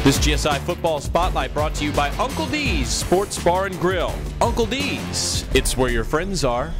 This GSI Football Spotlight brought to you by Uncle D's Sports Bar and Grill. Uncle D's, it's where your friends are.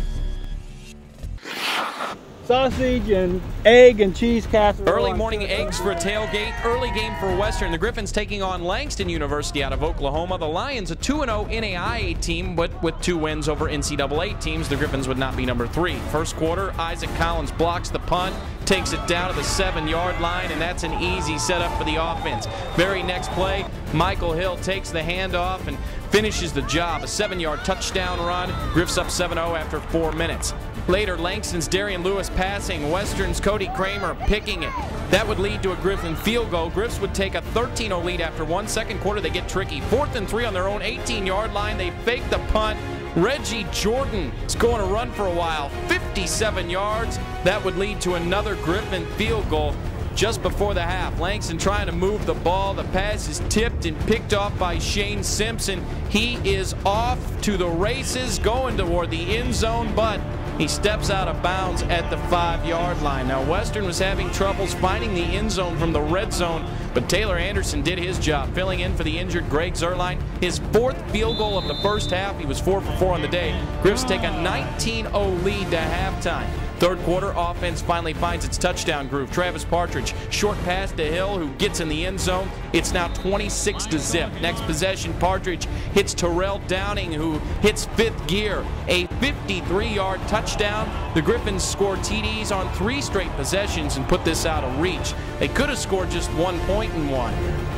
Sausage and egg and cheese casserole. Early morning eggs for a tailgate. Early game for Western. The Griffons taking on Langston University out of Oklahoma. The Lions, a 2-0 NAIA team, but with 2 wins over NCAA teams, the Griffons would not be number 3. First quarter, Isaac Collins blocks the punt, takes it down to the 7-yard line, and that's an easy setup for the offense. Very next play, Michael Hill takes the handoff and finishes the job. A 7-yard touchdown run. Griffs up 7-0 after 4 minutes. Later, Langston's Darian Lewis passing, Western's Cody Kramer picking it. That would lead to a Griffin field goal. Griffs would take a 13-0 lead after 1. Second quarter, they get tricky. 4th and 3 on their own 18-yard line. They fake the punt. Reggie Jordan is going to run for a while. 57 yards. That would lead to another Griffin field goal just before the half. Langston trying to move the ball. The pass is tipped and picked off by Shane Simpson. He is off to the races, going toward the end zone, but he steps out of bounds at the 5-yard line. Now, Western was having troubles finding the end zone from the red zone, but Taylor Anderson did his job, filling in for the injured Greg Zerline. His 4th field goal of the first half. He was 4 for 4 on the day. Griffs take a 19-0 lead to halftime. Third quarter, offense finally finds its touchdown groove. Travis Partridge, short pass to Hill, who gets in the end zone. It's now 26-0. Next possession, Partridge hits Terrell Downing, who hits 5th gear. A 53-yard touchdown. The Griffons scored TDs on 3 straight possessions and put this out of reach. They could have scored just 1 point in one.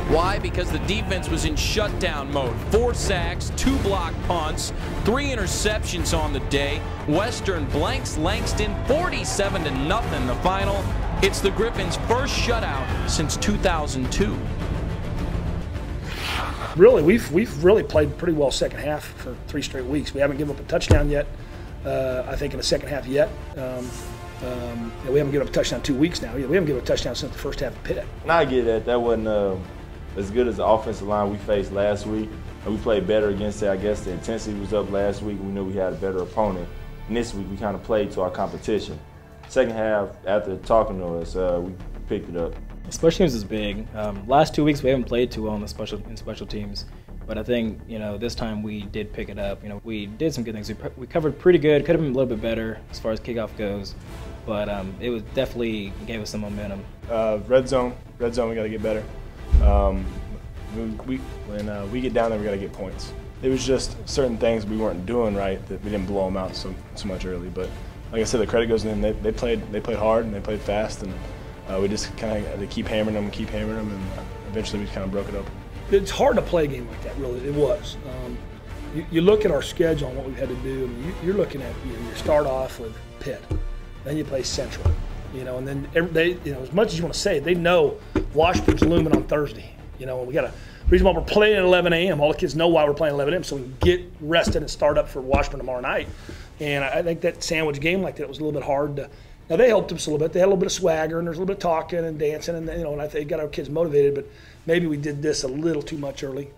Why? Because the defense was in shutdown mode. 4 sacks, 2 blocked punts, 3 interceptions on the day. Western blanks Langston 47-0 the final. It's the Griffons' first shutout since 2002. Really, we've really played pretty well second half for 3 straight weeks. We haven't given up a touchdown yet, I think, in the second half yet. We haven't given up a touchdown 2 weeks now. We haven't given up a touchdown since the first half of Pitt. And I get that. That wasn't as good as the offensive line we faced last week. And we played better against it. I guess the intensity was up last week. We knew we had a better opponent. And this week we kind of played to our competition. Second half, after talking to us, we picked it up. Special teams is big. Last 2 weeks we haven't played too well in special teams, but I think this time we did pick it up. We did some good things. We covered pretty good. Could have been a little bit better as far as kickoff goes, but it was definitely gave us some momentum. Red zone, we got to get better. When we get down there, we got to get points. It was just certain things we weren't doing right that we didn't blow them out so much early. But like I said, the credit goes to them. They played hard and they played fast, and we just kind of had to keep hammering them, and eventually we kind of broke it open. It's hard to play a game like that, really. It was. You look at our schedule and what we've had to do. I mean, you're looking at you start off with Pitt, then you play Central, and then as much as you want to say, they know Washburn's looming on Thursday. We got a reason why we're playing at 11 a.m. All the kids know why we're playing at 11 a.m. so we can get rested and start up for Washburn tomorrow night. And I think that sandwich game like that was a little bit hard to. Now they helped us a little bit. They had a little bit of swagger and there's a little bit of talking and dancing and and I think got our kids motivated. But maybe we did this a little too much early.